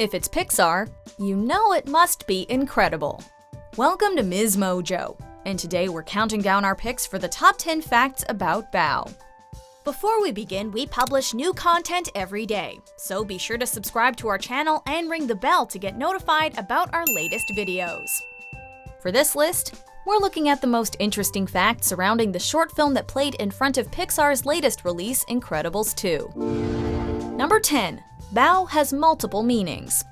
If it's Pixar, you know it must be incredible. Welcome to Ms. Mojo, and today we're counting down our picks for the top 10 facts about Bao. Before we begin, we publish new content every day, so be sure to subscribe to our channel and ring the bell to get notified about our latest videos. For this list, we're looking at the most interesting facts surrounding the short film that played in front of Pixar's latest release, Incredibles 2. Number 10. Bao has multiple meanings.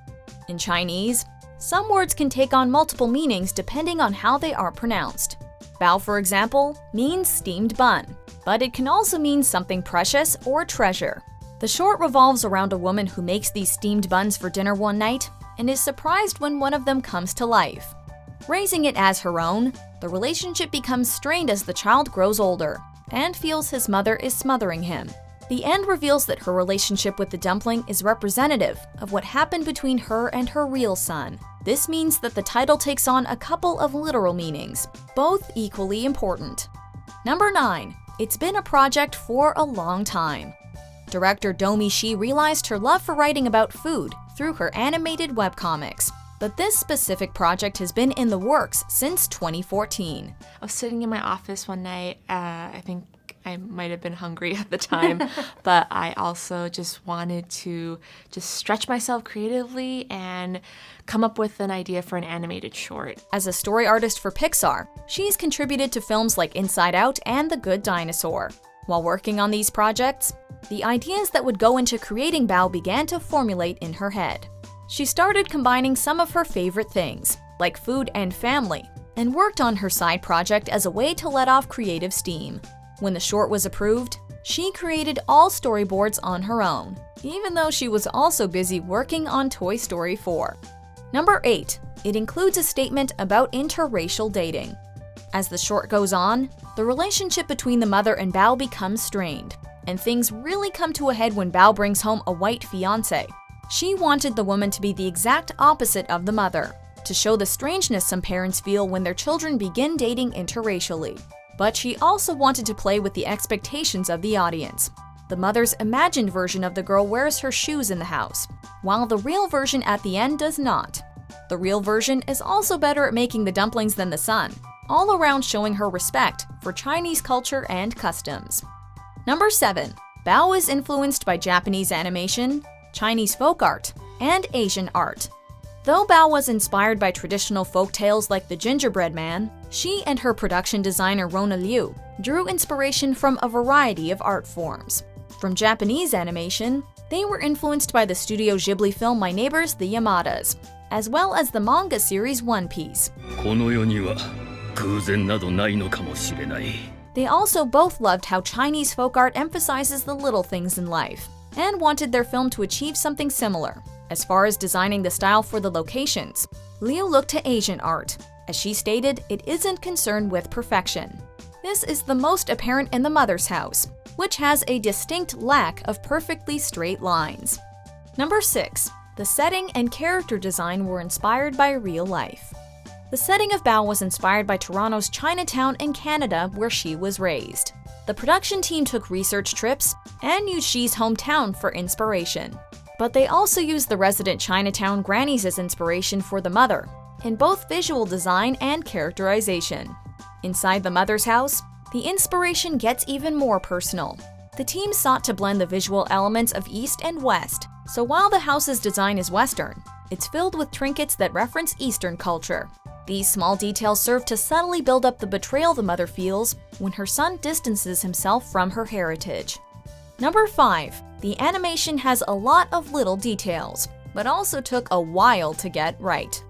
In Chinese, some words can take on multiple meanings depending on how they are pronounced. Bao, for example, means steamed bun, but it can also mean something precious or treasure. The short revolves around a woman who makes these steamed buns for dinner one night and is surprised when one of them comes to life. Raising it as her own, the relationship becomes strained as the child grows older and feels his mother is smothering him. The end reveals that her relationship with the dumpling is representative of what happened between her and her real son. This means that the title takes on a couple of literal meanings, both equally important. Number 9. It's been a project for a long time. Director Domi Shi realized her love for writing about food through her animated webcomics. But this specific project has been in the works since 2014. I was sitting in my office one night. I think I might have been hungry at the time, but I also just wanted to stretch myself creatively and come up with an idea for an animated short. As a story artist for Pixar, she's contributed to films like Inside Out and The Good Dinosaur. While working on these projects, the ideas that would go into creating Bao began to formulate in her head. She started combining some of her favorite things, like food and family, and worked on her side project as a way to let off creative steam. When the short was approved, she created all storyboards on her own, even though she was also busy working on Toy Story 4. Number 8. It includes a statement about interracial dating. As the short goes on, the relationship between the mother and Bao becomes strained, and things really come to a head when Bao brings home a white fiancé. She wanted the woman to be the exact opposite of the mother, to show the strangeness some parents feel when their children begin dating interracially. But she also wanted to play with the expectations of the audience. The mother's imagined version of the girl wears her shoes in the house, while the real version at the end does not. The real version is also better at making the dumplings than the son, all around showing her respect for Chinese culture and customs. Number 7. Bao is influenced by Japanese animation, Chinese folk art, and Asian art. Though Bao was inspired by traditional folk tales like the Gingerbread Man, she and her production designer Rona Liu drew inspiration from a variety of art forms. From Japanese animation, they were influenced by the Studio Ghibli film My Neighbors the Yamadas, as well as the manga series One Piece. They also both loved how Chinese folk art emphasizes the little things in life, and wanted their film to achieve something similar. As far as designing the style for the locations, Liu looked to Asian art. As she stated, it isn't concerned with perfection. This is the most apparent in the mother's house, which has a distinct lack of perfectly straight lines. Number 6. The setting and character design were inspired by real life. The setting of Bao was inspired by Toronto's Chinatown in Canada, where she was raised. The production team took research trips and used Xi's hometown for inspiration. But they also used the resident Chinatown grannies as inspiration for the mother, in both visual design and characterization. Inside the mother's house, the inspiration gets even more personal. The team sought to blend the visual elements of East and West, so while the house's design is Western, it's filled with trinkets that reference Eastern culture. These small details serve to subtly build up the betrayal the mother feels when her son distances himself from her heritage. Number 5. The animation has a lot of little details, but also took a while to get right.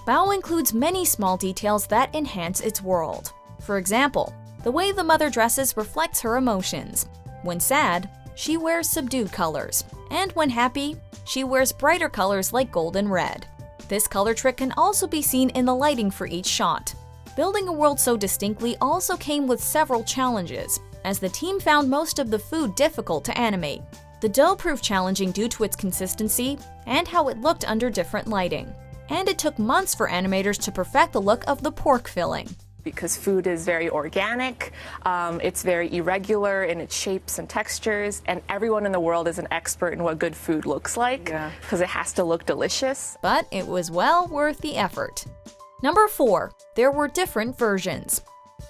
Bao includes many small details that enhance its world. For example, the way the mother dresses reflects her emotions. When sad, she wears subdued colors, and when happy, she wears brighter colors like gold and red. This color trick can also be seen in the lighting for each shot. Building a world so distinctly also came with several challenges, as the team found most of the food difficult to animate. The dough proved challenging due to its consistency and how it looked under different lighting. And it took months for animators to perfect the look of the pork filling. because food is very organic, it's very irregular in its shapes and textures, and everyone in the world is an expert in what good food looks like because it has to look delicious. But it was well worth the effort. Number 4. There were different versions.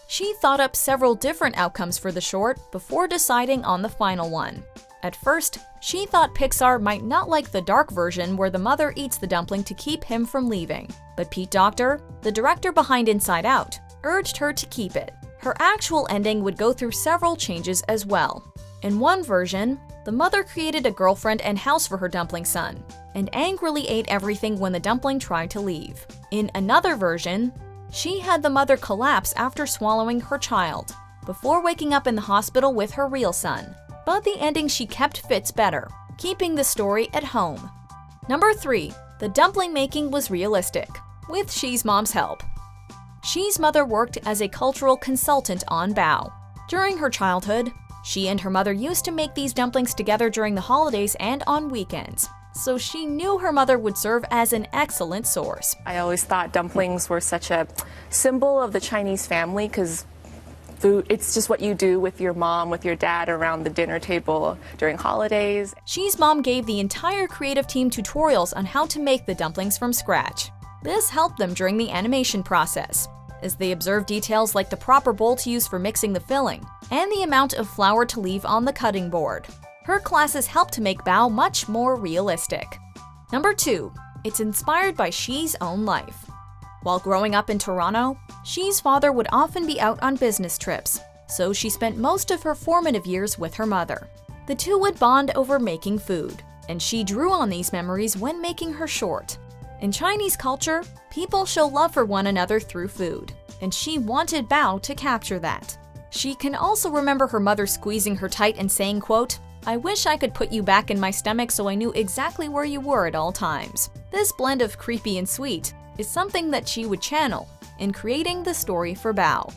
She thought up several different outcomes for the short before deciding on the final one. At first, she thought Pixar might not like the dark version where the mother eats the dumpling to keep him from leaving. But Pete Docter, the director behind Inside Out, urged her to keep it. Her actual ending would go through several changes as well. In one version, the mother created a girlfriend and house for her dumpling son, and angrily ate everything when the dumpling tried to leave. In another version, she had the mother collapse after swallowing her child, before waking up in the hospital with her real son. But the ending she kept fits better, keeping the story at home. Number 3. The dumpling making was realistic, with Xi's mom's help. Xi's mother worked as a cultural consultant on Bao. During her childhood, she and her mother used to make these dumplings together during the holidays and on weekends, so she knew her mother would serve as an excellent source. I always thought dumplings were such a symbol of the Chinese family because food, it's just what you do with your mom, with your dad around the dinner table during holidays. Xi's mom gave the entire creative team tutorials on how to make the dumplings from scratch. This helped them during the animation process, as they observed details like the proper bowl to use for mixing the filling and the amount of flour to leave on the cutting board. Her classes helped to make Bao much more realistic. Number 2. It's inspired by Xi's own life. While growing up in Toronto, Xi's father would often be out on business trips, so she spent most of her formative years with her mother. The two would bond over making food, and she drew on these memories when making her short. In Chinese culture, people show love for one another through food, and she wanted Bao to capture that. She can also remember her mother squeezing her tight and saying, quote, "I wish I could put you back in my stomach so I knew exactly where you were at all times." This blend of creepy and sweet is something that she would channel in creating the story for Bao.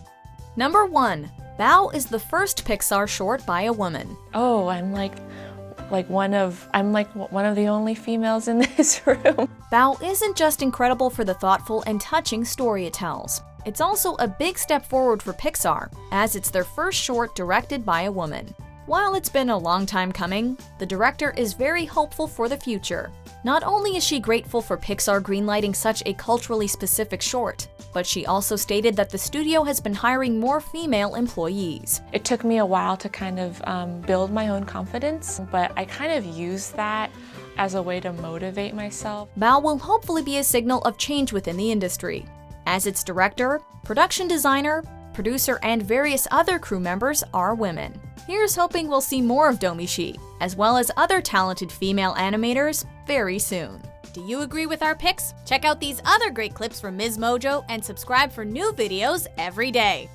Number 1. Bao is the first Pixar short by a woman. Oh, I'm like one of the only females in this room. Bao isn't just incredible for the thoughtful and touching story it tells. It's also a big step forward for Pixar, as it's their first short directed by a woman. While it's been a long time coming, the director is very hopeful for the future. Not only is she grateful for Pixar greenlighting such a culturally specific short, but she also stated that the studio has been hiring more female employees. It took me a while to kind of build my own confidence, but I kind of used that as a way to motivate myself. Bao will hopefully be a signal of change within the industry, as its director, production designer, producer, and various other crew members are women. Here's hoping we'll see more of Domi-shi, as well as other talented female animators, very soon. Do you agree with our picks? Check out these other great clips from Ms. Mojo and subscribe for new videos every day.